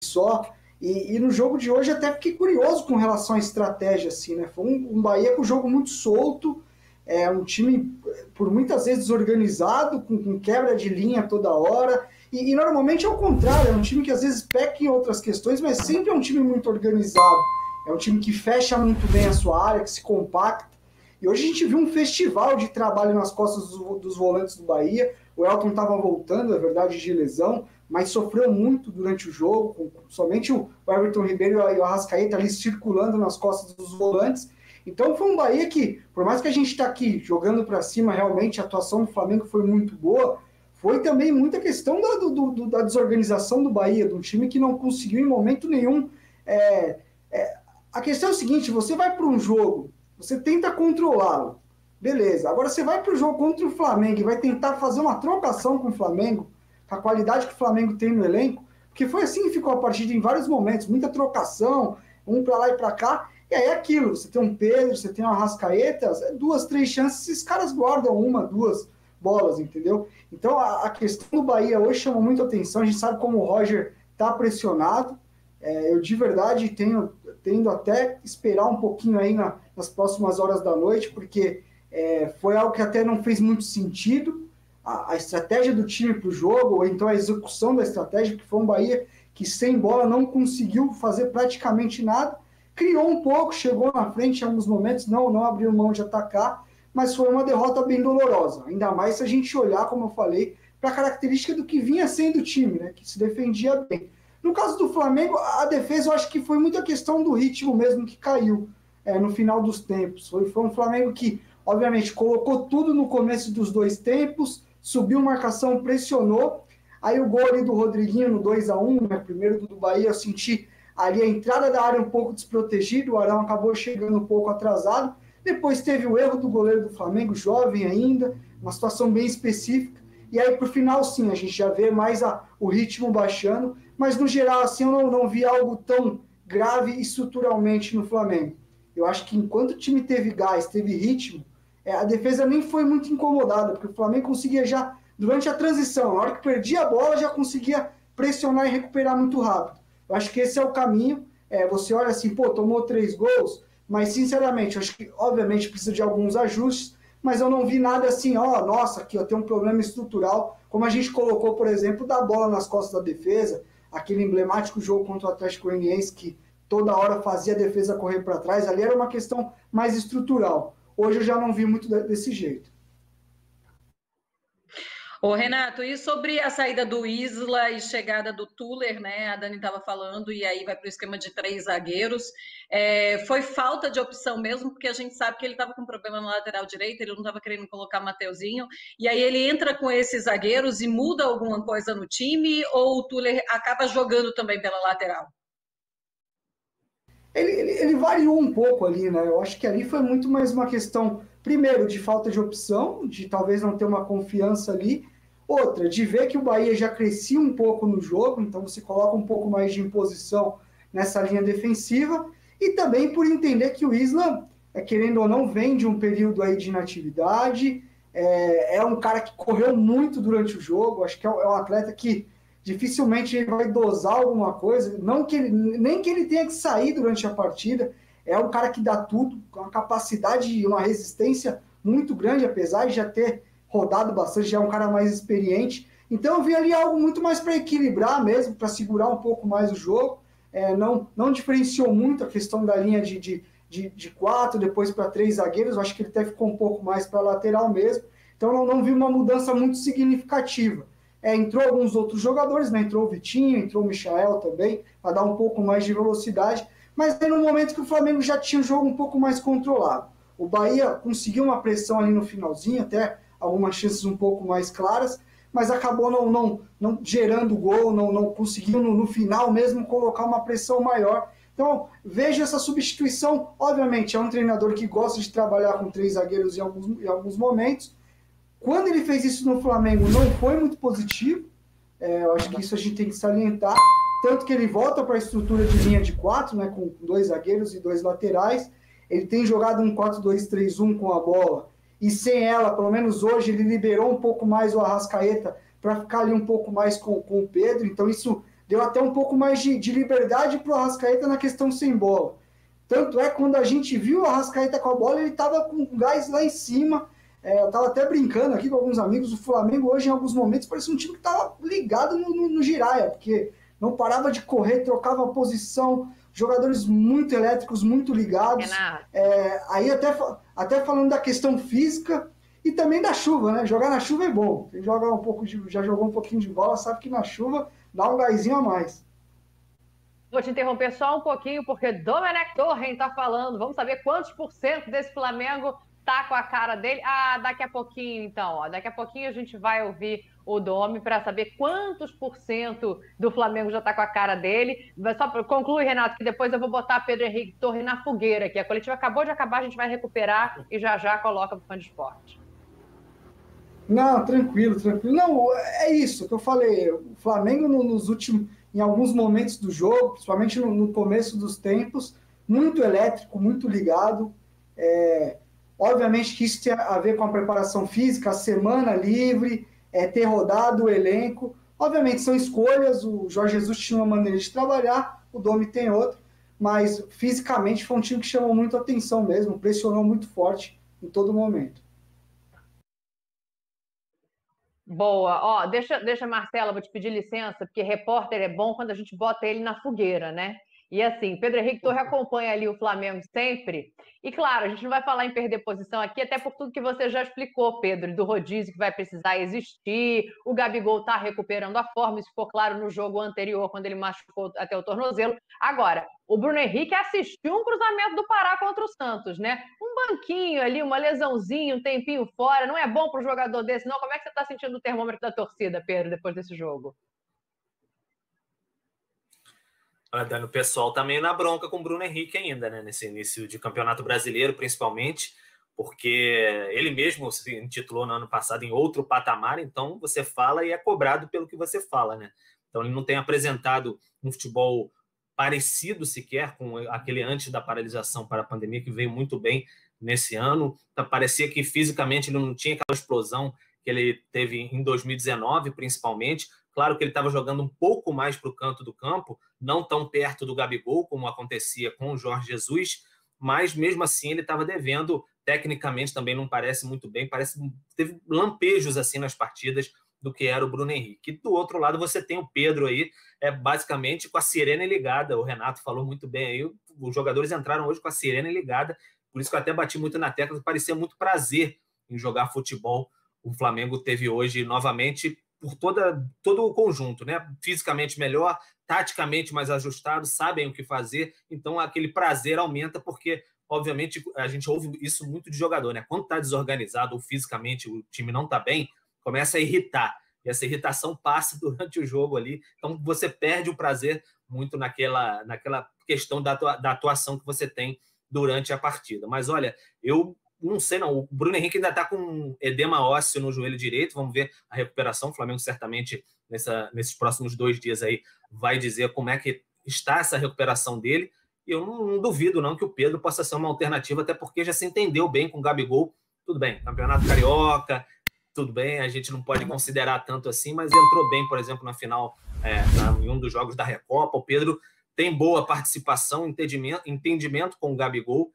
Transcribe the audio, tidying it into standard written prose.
só. E no jogo de hoje até fiquei curioso com relação à estratégia, assim, né? Foi um Bahia com o jogo muito solto, um time por muitas vezes desorganizado, com quebra de linha toda hora. E normalmente é o contrário, é um time que às vezes peca em outras questões, mas sempre é um time muito organizado. É um time que fecha muito bem a sua área, que se compacta. E hoje a gente viu um festival de trabalho nas costas dos volantes do Bahia. O Elton estava voltando, é verdade, de lesão, mas sofreu muito durante o jogo, com somente o Everton Ribeiro e o Arrascaeta ali circulando nas costas dos volantes. Então foi um Bahia que, por mais que a gente está aqui jogando para cima, realmente a atuação do Flamengo foi muito boa, foi também muita questão da desorganização do Bahia, de um time que não conseguiu em momento nenhum. A questão é o seguinte, você vai para um jogo, você tenta controlá-lo, beleza. Agora você vai para o jogo contra o Flamengo e vai tentar fazer uma trocação com o Flamengo, com a qualidade que o Flamengo tem no elenco, porque foi assim que ficou a partida em vários momentos, muita trocação, um para lá e para cá, e aí é aquilo, você tem um Pedro, você tem uma Arrascaeta, 2, 3 chances, esses caras guardam 1, 2 bolas, entendeu? Então a questão do Bahia hoje chama muito atenção, a gente sabe como o Roger está pressionado, eu de verdade tendo até esperar um pouquinho aí nas próximas horas da noite, porque foi algo que até não fez muito sentido, a estratégia do time para o jogo, ou então a execução da estratégia, que foi um Bahia que sem bola não conseguiu fazer praticamente nada, criou um pouco, chegou na frente em alguns momentos, não abriu mão de atacar, mas foi uma derrota bem dolorosa, ainda mais se a gente olhar, como eu falei, para a característica do que vinha sendo o time, né, que se defendia bem. No caso do Flamengo, a defesa eu acho que foi muita questão do ritmo mesmo que caiu no final dos tempos. Foi um Flamengo que, obviamente, colocou tudo no começo dos 2 tempos, subiu marcação, pressionou. Aí o gol ali do Rodriguinho no 2-1, né, primeiro do Bahia, eu senti ali a entrada da área um pouco desprotegida, o Arão acabou chegando um pouco atrasado. Depois teve o erro do goleiro do Flamengo, jovem ainda, uma situação bem específica. E aí, pro final, sim, a gente já vê mais o ritmo baixando, mas no geral, assim, eu não vi algo tão grave estruturalmente no Flamengo. Eu acho que enquanto o time teve gás, teve ritmo, a defesa nem foi muito incomodada, porque o Flamengo conseguia já, durante a transição, na hora que perdia a bola, já conseguia pressionar e recuperar muito rápido. Eu acho que esse é o caminho. Você olha assim, tomou 3 gols, mas sinceramente, eu acho que obviamente precisa de alguns ajustes, mas eu não vi nada assim, nossa, aqui tem um problema estrutural, como a gente colocou, por exemplo, da bola nas costas da defesa, aquele emblemático jogo contra o Atlético Goianiense que toda hora fazia a defesa correr para trás, ali era uma questão mais estrutural. Hoje eu já não vi muito desse jeito. Ô, Renato, e sobre a saída do Isla e chegada do Tuller, né? A Dani estava falando, e aí vai para o esquema de 3 zagueiros. Foi falta de opção mesmo, porque a gente sabe que ele estava com problema na lateral direita, ele não estava querendo colocar Mateuzinho, e aí ele entra com esses zagueiros e muda alguma coisa no time, ou o Tuller acaba jogando também pela lateral? Ele variou um pouco ali, né? Eu acho que ali foi muito mais uma questão, primeiro, de falta de opção, de talvez não ter uma confiança ali. Outra, de ver que o Bahia já crescia um pouco no jogo, então você coloca um pouco mais de imposição nessa linha defensiva. E também por entender que o Isla, querendo ou não, vem de um período aí de inatividade. É um cara que correu muito durante o jogo. Acho que é um atleta que dificilmente ele vai dosar alguma coisa, nem que ele tenha que sair durante a partida. É um cara que dá tudo, com uma capacidade e uma resistência muito grande, apesar de já ter rodado bastante, já é um cara mais experiente. Então eu vi ali algo muito mais para equilibrar mesmo, para segurar um pouco mais o jogo. Não diferenciou muito a questão da linha de 4, depois para 3 zagueiros. Eu acho que ele até ficou um pouco mais para lateral mesmo. Então eu não vi uma mudança muito significativa. Entrou alguns outros jogadores, né? Entrou o Vitinho, entrou o Michael também, para dar um pouco mais de velocidade, mas aí no momento que o Flamengo já tinha o jogo um pouco mais controlado. O Bahia conseguiu uma pressão ali no finalzinho, até algumas chances um pouco mais claras, mas acabou não gerando gol, não conseguiu no final mesmo colocar uma pressão maior. Então, vejo essa substituição. Obviamente, é um treinador que gosta de trabalhar com 3 zagueiros em alguns momentos. Quando ele fez isso no Flamengo, não foi muito positivo. Eu acho que isso a gente tem que salientar. Tanto que ele volta para a estrutura de linha de 4, né, com 2 zagueiros e 2 laterais. Ele tem jogado um 4-2-3-1 com a bola. E sem ela, pelo menos hoje, ele liberou um pouco mais o Arrascaeta para ficar ali um pouco mais com o Pedro. Então isso deu até um pouco mais de liberdade para o Arrascaeta na questão sem bola. Tanto é, quando a gente viu o Arrascaeta com a bola, ele estava com gás lá em cima. Eu estava até brincando aqui com alguns amigos, o Flamengo hoje, em alguns momentos, parecia um time que estava ligado no giraia, porque não parava de correr, trocava a posição, jogadores muito elétricos, muito ligados. Aí até falando da questão física e também da chuva, né? Jogar na chuva é bom. Quem joga já jogou um pouquinho de bola, sabe que na chuva dá um gásinho a mais. Vou te interromper só um pouquinho, porque Domenech Torren está falando. Vamos saber quantos % desse Flamengo tá com a cara dele. Daqui a pouquinho, então. Daqui a pouquinho a gente vai ouvir o Domi para saber quantos % do Flamengo já tá com a cara dele. Só conclui, Renato, que depois eu vou botar Pedro Henrique Torren na fogueira aqui. A coletiva acabou de acabar, a gente vai recuperar e já coloca pro Fã de Esporte. Não, tranquilo. Não, é isso que eu falei. O Flamengo em alguns momentos do jogo, principalmente no começo dos tempos, muito elétrico, muito ligado. Obviamente que isso tem a ver com a preparação física, a semana livre, ter rodado o elenco. Obviamente são escolhas, o Jorge Jesus tinha uma maneira de trabalhar, o Domi tem outra, mas fisicamente foi um time que chamou muito a atenção mesmo, pressionou muito forte em todo momento. Boa. Deixa Marcela, vou te pedir licença, porque repórter é bom quando a gente bota ele na fogueira, né? E assim, Pedro Henrique Torren acompanha ali o Flamengo sempre. E claro, a gente não vai falar em perder posição aqui, até por tudo que você já explicou, Pedro, do rodízio que vai precisar existir. O Gabigol está recuperando a forma, isso ficou claro no jogo anterior, quando ele machucou até o tornozelo. Agora, o Bruno Henrique assistiu um cruzamento do Pará contra o Santos, né? Um banquinho ali, uma lesãozinha, um tempinho fora. Não é bom para um jogador desse, não? Como é que você está sentindo o termômetro da torcida, Pedro, depois desse jogo? Dando o pessoal também na bronca com o Bruno Henrique ainda, né? Nesse início de Campeonato Brasileiro, principalmente, porque ele mesmo se intitulou no ano passado em outro patamar, então você fala e é cobrado pelo que você fala, né? Então ele não tem apresentado um futebol parecido sequer com aquele antes da paralisação para a pandemia, que veio muito bem nesse ano. Então, parecia que fisicamente ele não tinha aquela explosão que ele teve em 2019, principalmente. Claro que ele estava jogando um pouco mais para o canto do campo, não tão perto do Gabigol, como acontecia com o Jorge Jesus, mas mesmo assim ele estava devendo, tecnicamente também não parece muito bem, parece que teve lampejos assim nas partidas do que era o Bruno Henrique. E do outro lado você tem o Pedro aí, basicamente com a sirene ligada, o Renato falou muito bem aí, os jogadores entraram hoje com a sirene ligada, por isso que eu até bati muito na tecla, que parecia muito prazer em jogar futebol. O Flamengo teve hoje novamente por todo o conjunto, né? Fisicamente melhor, taticamente mais ajustado, sabem o que fazer, então aquele prazer aumenta, porque, obviamente, a gente ouve isso muito de jogador, né? Quando está desorganizado ou fisicamente o time não está bem, começa a irritar, e essa irritação passa durante o jogo ali, então você perde o prazer muito naquela questão da atuação que você tem durante a partida. Mas, olha, eu não sei não, o Bruno Henrique ainda está com edema ósseo no joelho direito, vamos ver a recuperação, o Flamengo certamente nesses próximos 2 dias aí vai dizer como é que está essa recuperação dele, e eu não duvido não que o Pedro possa ser uma alternativa, até porque já se entendeu bem com o Gabigol, tudo bem, Campeonato Carioca, tudo bem, a gente não pode considerar tanto assim, mas entrou bem, por exemplo, na final, em um dos jogos da Recopa, o Pedro tem boa participação, entendimento com o Gabigol,